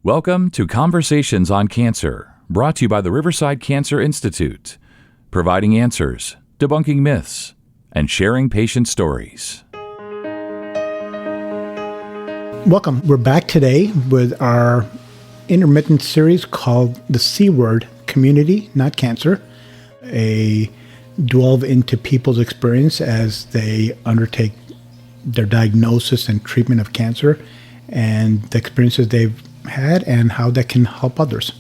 Welcome to Conversations on Cancer, brought to you by the Riverside Cancer Institute, providing answers, debunking myths, and sharing patient stories. Welcome. We're back today with our intermittent series called The C Word, Community, Not Cancer, a delve into people's experience as they undertake their diagnosis and treatment of cancer and the experiences they've had and how that can help others.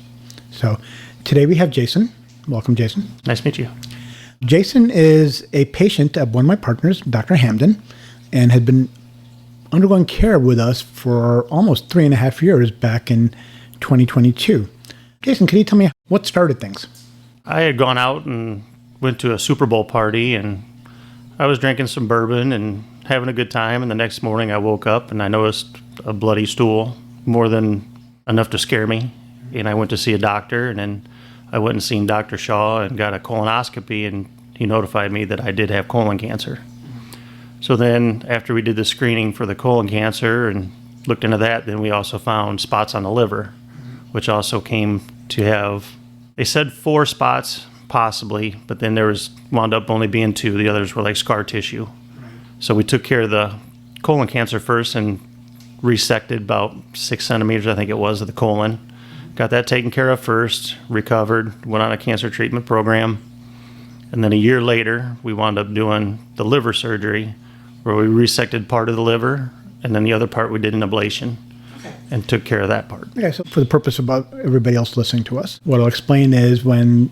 So today we have Jason. Welcome, Jason. Nice to meet you. Jason is a patient of one of my partners, Dr. Hamden, and had been undergoing care with us for almost 3.5 years back in 2022. Jason, can you tell me what started things? I had gone out and went to a Super Bowl party, and I was drinking some bourbon and having a good time, and the next morning I woke up and I noticed a bloody stool, more than enough to scare me, and I went to see a doctor, and then I went and seen Dr. Shaw and got a colonoscopy, and he notified me that I did have colon cancer. So then after we did the screening for the colon cancer and looked into that, then we also found spots on the liver, which also came to have, they said 4 spots possibly, but then there was wound up only being 2. The others were like scar tissue. So we took care of the colon cancer first and resected about 6 centimeters, I think it was, of the colon. Got that taken care of first, recovered, went on a cancer treatment program. And then a year later, we wound up doing the liver surgery where we resected part of the liver, and then the other part we did an ablation and took care of that part. Okay, so for the purpose of everybody else listening to us, what I'll explain is when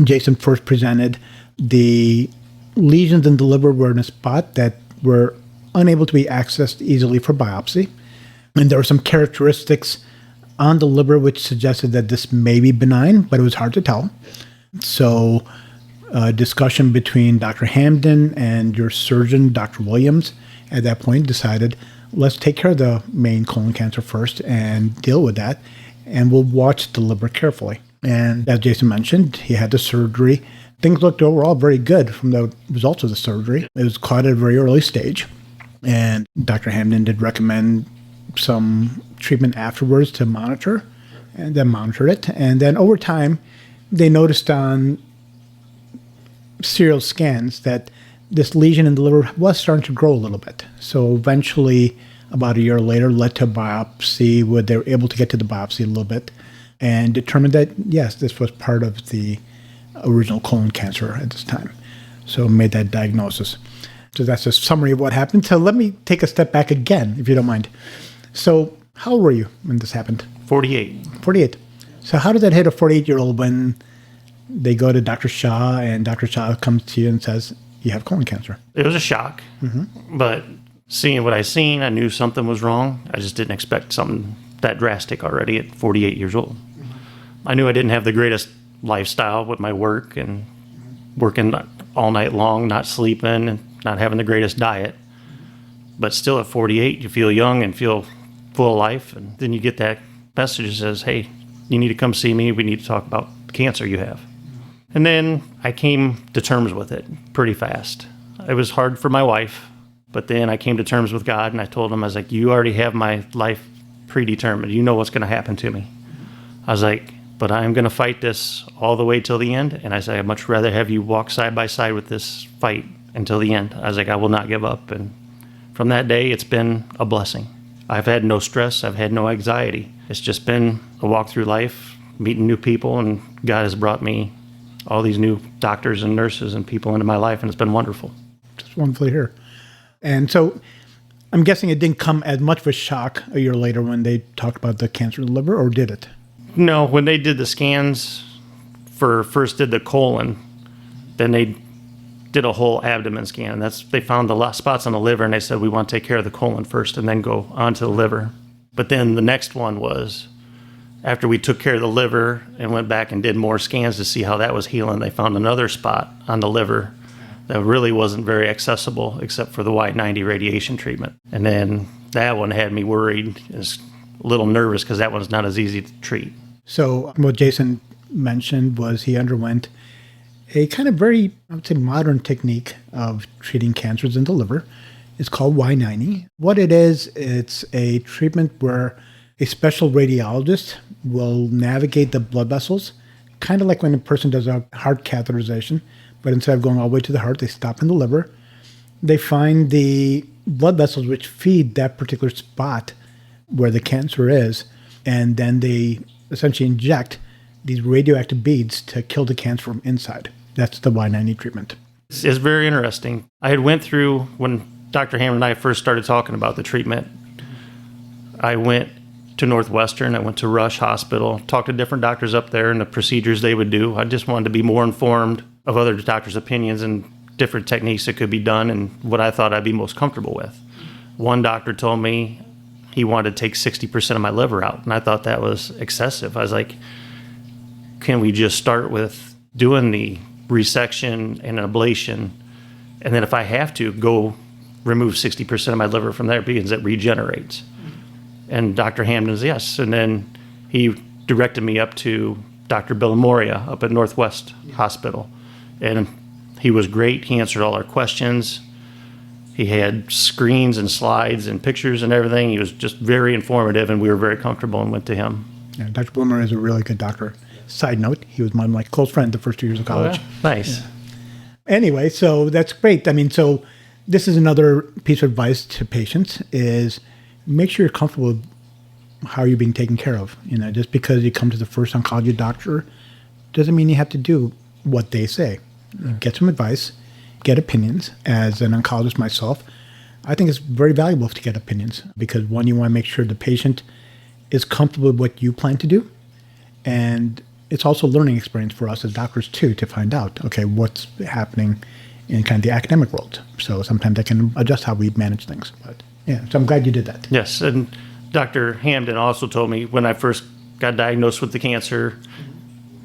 Jason first presented, the lesions in the liver were in a spot that were unable to be accessed easily for biopsy. And there were some characteristics on the liver which suggested that this may be benign, but it was hard to tell. So a discussion between Dr. Hamden and your surgeon, Dr. Williams, at that point decided, let's take care of the main colon cancer first and deal with that, and we'll watch the liver carefully. And as Jason mentioned, he had the surgery. Things looked overall very good from the results of the surgery. It was caught at a very early stage, and Dr. Hamden did recommend some treatment afterwards to monitor, and then monitored it. And then over time, they noticed on serial scans that this lesion in the liver was starting to grow a little bit. So eventually, about a year later, led to a biopsy where they were able to get to the biopsy a little bit and determined that, yes, this was part of the original colon cancer at this time. So made that diagnosis. So that's a summary of what happened. So let me take a step back again, if you don't mind. So how old were you when this happened? 48. 48. So how did that hit a 48-year-old when they go to Dr. Shaw and Dr. Shaw comes to you and says, you have colon cancer? It was a shock, but seeing what I seen, I knew something was wrong. I just didn't expect something that drastic already at 48 years old. I knew I didn't have the greatest lifestyle with my work and working all night long, not sleeping, and not having the greatest diet. But still at 48, you feel young and feel full of life. And then you get that message that says, hey, you need to come see me. We need to talk about the cancer you have. And then I came to terms with it pretty fast. It was hard for my wife, but then I came to terms with God, and I told him, I was like, you already have my life predetermined. You know what's going to happen to me. I was like, but I'm going to fight this all the way till the end. And I said, I'd much rather have you walk side by side with this fight until the end. I was like, I will not give up. And from that day, it's been a blessing. I've had no stress. I've had no anxiety. It's just been a walk through life, meeting new people, and God has brought me all these new doctors and nurses and people into my life, and it's been wonderful. Just wonderful to hear. And so I'm guessing it didn't come as much of a shock a year later when they talked about the cancer of the liver, or did it? No, when they did the scans first did the colon, then they did a whole abdomen scan. They found the last spots on the liver, and they said, we want to take care of the colon first and then go on to the liver. But then the next one was, after we took care of the liver and went back and did more scans to see how that was healing, they found another spot on the liver that really wasn't very accessible except for the Y90 radiation treatment. And then that one had me worried, is a little nervous because that one's not as easy to treat. So what Jason mentioned was he underwent a kind of very, I would say, modern technique of treating cancers in the liver. It's called Y90. What it is, it's a treatment where A special radiologist will navigate the blood vessels, kind of like when a person does a heart catheterization, but instead of going all the way to the heart, they stop in the liver. They find the blood vessels which feed that particular spot where the cancer is, and then they essentially inject these radioactive beads to kill the cancer from inside. That's the Y90 treatment. It's very interesting. I had went through, when Dr. Hammond and I first started talking about the treatment, I went to Northwestern, I went to Rush Hospital, talked to different doctors up there and the procedures they would do. I just wanted to be more informed of other doctors' opinions and different techniques that could be done and what I thought I'd be most comfortable with. One doctor told me he wanted to take 60% of my liver out, and I thought that was excessive. I was like, can we just start with doing the resection and an ablation, and then if I have to, go remove 60% of my liver from there because it regenerates? And Dr. Hamden was yes. And then he directed me up to Dr. Billamoria up at Northwest Hospital. And he was great. He answered all our questions. He had screens and slides and pictures and everything. He was just very informative, and we were very comfortable and went to him. Yeah, Dr. Billamoria is a really good doctor. Side note, he was my close friend the first 2 years of college. Oh, yeah. Nice. Yeah. Anyway, so that's great. I mean, so this is another piece of advice to patients is make sure you're comfortable with how you're being taken care of. You know, just because you come to the first oncology doctor doesn't mean you have to do what they say. Get some advice, get opinions. As an oncologist myself, I think it's very valuable to get opinions because, one, you want to make sure the patient is comfortable with what you plan to do. And it's also a learning experience for us as doctors, too, to find out, okay, what's happening in kind of the academic world. So sometimes that can adjust how we manage things. But yeah, so I'm glad you did that. Yes, and Dr. Hamden also told me when I first got diagnosed with the cancer,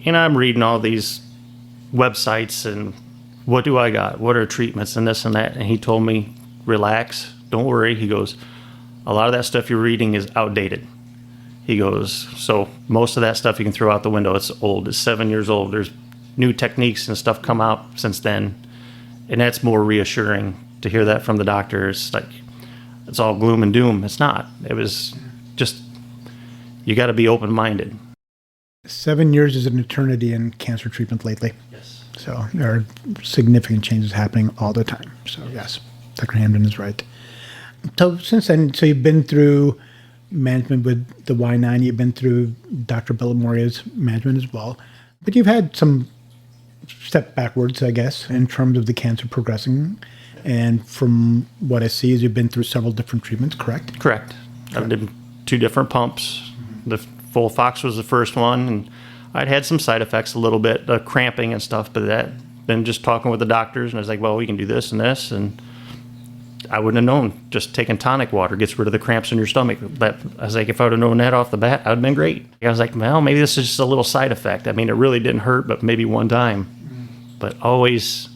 and I'm reading all these websites and what do I got? What are treatments and this and that? And he told me, relax, don't worry. He goes, a lot of that stuff you're reading is outdated. He goes, so most of that stuff you can throw out the window. It's old. It's 7 years old. There's new techniques and stuff come out since then. And that's more reassuring to hear that from the doctor. It's like, it's all gloom and doom. It's not. It was just, you got to be open-minded. 7 years is an eternity in cancer treatment lately. Yes. So there are significant changes happening all the time. So yes, Dr. Hamden is right. So since then, so you've been through management with the Y90, you've been through Dr. Billamoria's management as well, but you've had some step backwards, I guess, in terms of the cancer progressing. And from what I see is you've been through several different treatments, correct? Correct. I did 2 different pumps. The Folfox was the first one, and I'd had some side effects a little bit, cramping and stuff, but then just talking with the doctors, and I was like, well, we can do this and this, and I wouldn't have known. Just taking tonic water gets rid of the cramps in your stomach. But I was like, if I would have known that off the bat, that would have been great. I was like, well, maybe this is just a little side effect. I mean, it really didn't hurt, but maybe one time. But always,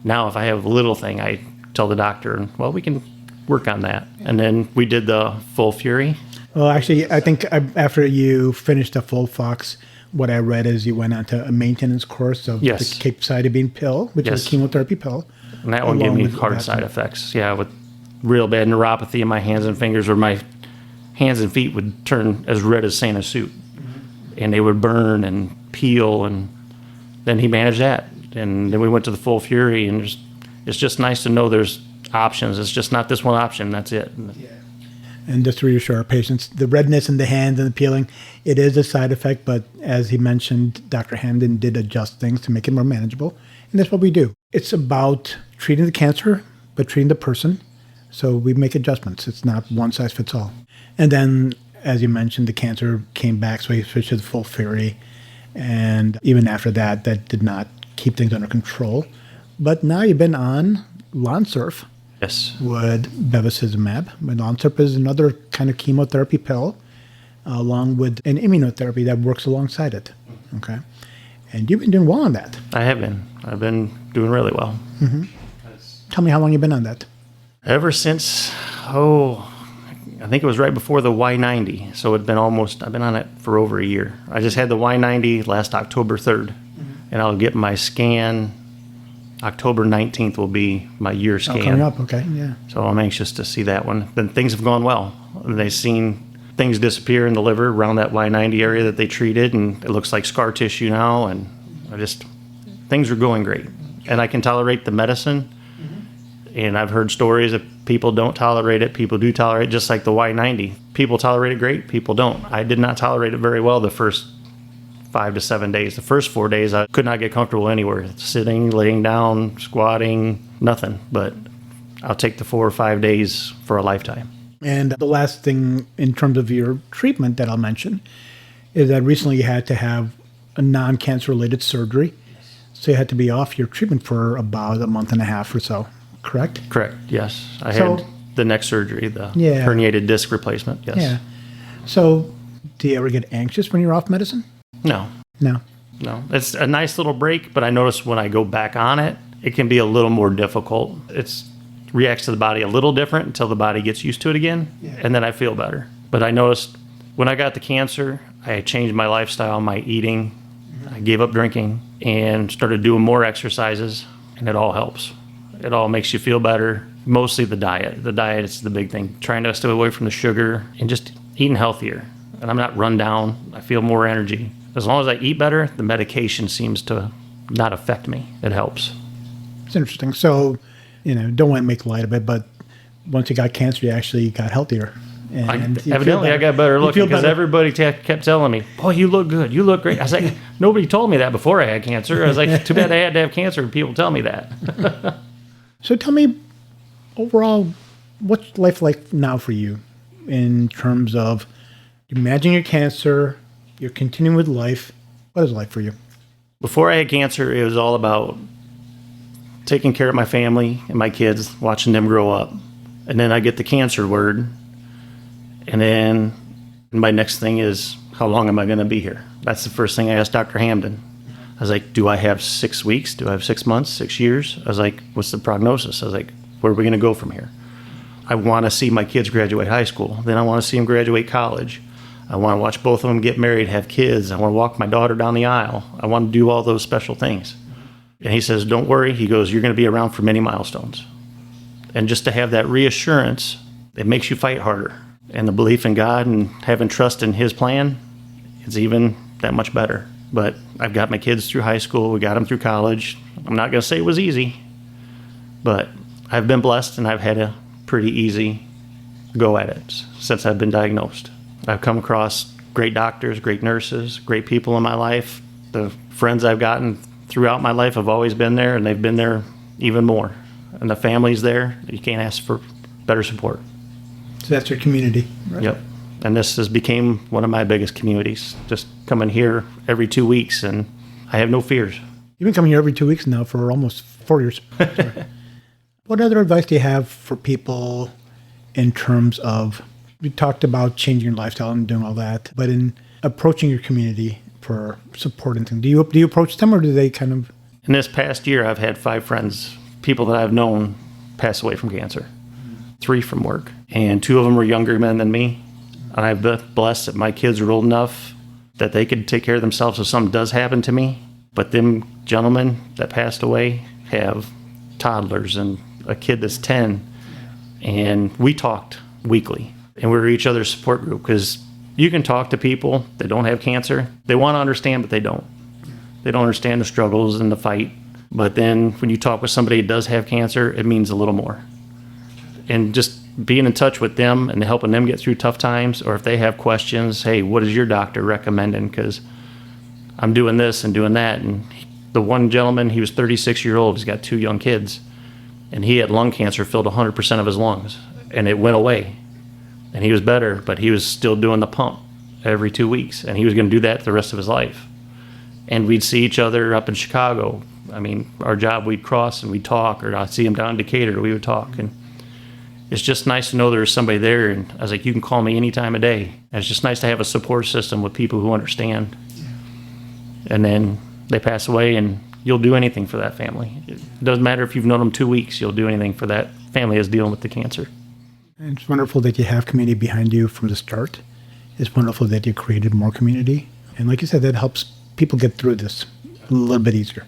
now if I have a little thing, I tell the doctor, well, we can work on that. And then we did the Full Fury. Well, actually, I think after you finished the Folfox, what I read is you went on to a maintenance course of Yes. the capecitabine pill, which is a chemotherapy pill. And that one gave along me with hard that. side effects. Yeah, with real bad neuropathy in my hands and fingers, where my hands and feet would turn as red as Santa soup. And they would burn and peel, and then he managed that. And then we went to the Full Fury, and it's just nice to know there's options. It's just not this one option, that's it. And just to reassure our patients, the redness in the hands and the peeling, it is a side effect, but as he mentioned, Dr. Hamden did adjust things to make it more manageable, and that's what we do. It's about treating the cancer, but treating the person, so we make adjustments. It's not one size fits all. And then, as you mentioned, the cancer came back, so he switched to the Full Fury, and even after that, that did not keep things under control. But now you've been on Lonsurf, Yes. with bevacizumab. But Lonsurf is another kind of chemotherapy pill, along with an immunotherapy that works alongside it. Okay, and you've been doing well on that. I have been. I've been doing really well. Tell me how long you've been on that. Ever since, I think it was right before the Y90. So I've been on it for over a year. I just had the Y90 last October 3rd, and I'll get my scan. October 19th will be my year scan. Coming up, okay, yeah. So I'm anxious to see that one. Then things have gone well. Things things disappear in the liver around that Y90 area that they treated, and it looks like scar tissue now, and things are going great. And I can tolerate the medicine, and I've heard stories that people don't tolerate it, people do tolerate it, just like the Y90. People tolerate it great, people don't. I did not tolerate it very well the first 5 to 7 days. The first 4 days, I could not get comfortable anywhere. Sitting, laying down, squatting, nothing. But I'll take the 4 or 5 days for a lifetime. And the last thing in terms of your treatment that I'll mention is that recently you had to have a non-cancer related surgery. So you had to be off your treatment for about a month and a half or so, correct? Correct, yes. I had the neck surgery, the herniated disc replacement, yes. Yeah. So do you ever get anxious when you're off medicine? No. No. It's a nice little break, but I notice when I go back on it, it can be a little more difficult. It reacts to the body a little different until the body gets used to it again, and then I feel better. But I noticed when I got the cancer, I changed my lifestyle, my eating. I gave up drinking and started doing more exercises, and it all helps. It all makes you feel better. Mostly the diet. The diet is the big thing. Trying to stay away from the sugar and just eating healthier. And I'm not run down. I feel more energy. As long as I eat better, the medication seems to not affect me. It helps. It's interesting. So, don't want to make light of it, but once you got cancer, you actually got healthier. And evidently, I got better looking because everybody kept telling me, "Boy, you look good. You look great." I was like, nobody told me that before I had cancer. I was like, too bad I had to have cancer and people tell me that. So tell me, overall, what's life like now for you in terms of imagine your cancer, you're continuing with life. What is life for you? Before I had cancer, it was all about taking care of my family and my kids, watching them grow up. And then I get the cancer word. And then my next thing is, how long am I going to be here? That's the first thing I asked Dr. Hamden. I was like, do I have 6 weeks? Do I have 6 months, 6 years? I was like, what's the prognosis? I was like, where are we going to go from here? I want to see my kids graduate high school. Then I want to see them graduate college. I want to watch both of them get married, have kids. I want to walk my daughter down the aisle. I want to do all those special things. And he says, don't worry. He goes, you're going to be around for many milestones. And just to have that reassurance, it makes you fight harder. And the belief in God and having trust in his plan is even that much better. But I've got my kids through high school. We got them through college. I'm not going to say it was easy, but I've been blessed and I've had a pretty easy go at it since I've been diagnosed. I've come across great doctors, great nurses, great people in my life. The friends I've gotten throughout my life have always been there, and they've been there even more. And the family's there. You can't ask for better support. So that's your community, right? Yep. And this has become one of my biggest communities. Just coming here every 2 weeks, and I have no fears. You've been coming here every 2 weeks now for almost 4 years. What other advice do you have for people in terms of, you talked about changing your lifestyle and doing all that, but in approaching your community for support and things, do you approach them, or do they kind of? In this past year, I've had 5 friends, people that I've known, pass away from cancer. 3 from work, and 2 of them were younger men than me. And I've been blessed that my kids are old enough that they could take care of themselves if something does happen to me. But them gentlemen that passed away have toddlers and a kid that's 10, and we talked weekly, and we were each other's support group, because you can talk to people that don't have cancer. They want to understand, but they don't. They don't understand the struggles and the fight. But then when you talk with somebody that does have cancer, it means a little more. And just being in touch with them and helping them get through tough times, or if they have questions, hey, what is your doctor recommending? Because I'm doing this and doing that. And the one gentleman, he was 36 years old. He's got 2 young kids. And he had lung cancer, filled 100% of his lungs. And it went away. And he was better, but he was still doing the pump every 2 weeks. And he was going to do that the rest of his life. And we'd see each other up in Chicago. I mean, our job, we'd cross and we'd talk, or I'd see him down in Decatur, we would talk. And it's just nice to know there's somebody there. And I was like, you can call me any time of day. And it's just nice to have a support system with people who understand. And then they pass away, and you'll do anything for that family. It doesn't matter if you've known them 2 weeks, you'll do anything for that family that's dealing with the cancer. And it's wonderful that you have community behind you from the start. It's wonderful that you created more community. And like you said, that helps people get through this a little bit easier.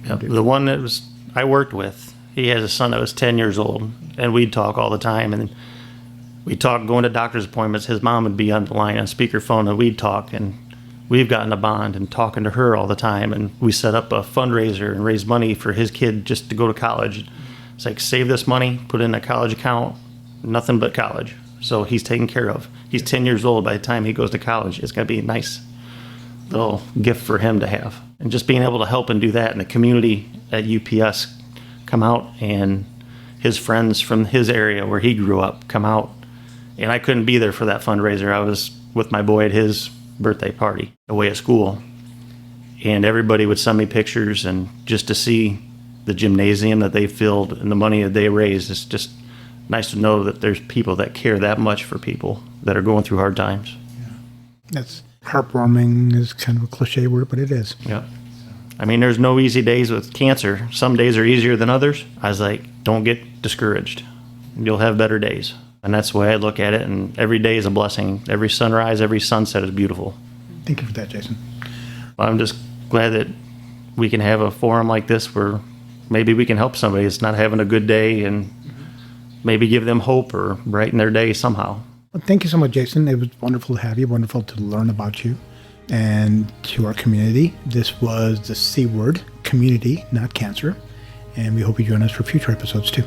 Yep. The one that I worked with, he has a son that was 10 years old, and we'd talk all the time. And We talk going to doctor's appointments. His mom would be on the line on speakerphone, and we'd talk, and we've gotten a bond and talking to her all the time. And we set up a fundraiser and raise money for his kid just to go to college. It's like, save this money, put it in a college account, nothing but college. So he's taken care of. He's 10 years old by the time he goes to college. It's going to be a nice little gift for him to have. And just being able to help and do that, and the community at UPS come out, and his friends from his area where he grew up come out. And I couldn't be there for that fundraiser. I was with my boy at his birthday party away at school. And everybody would send me pictures, and just to see the gymnasium that they filled and the money that they raised, it's just nice to know that there's people that care that much for people that are going through hard times. Yeah. That's heartwarming is kind of a cliche word, but it is. Yeah. I mean, there's no easy days with cancer. Some days are easier than others. I was like, don't get discouraged. You'll have better days. And that's the way I look at it. And every day is a blessing. Every sunrise, every sunset is beautiful. Thank you for that, Jason. I'm just glad that we can have a forum like this where maybe we can help somebody that's not having a good day, and maybe give them hope or brighten their day somehow. Well, thank you so much, Jason. It was wonderful to have you, wonderful to learn about you and to our community. This was the C word, community, not cancer. And we hope you join us for future episodes too.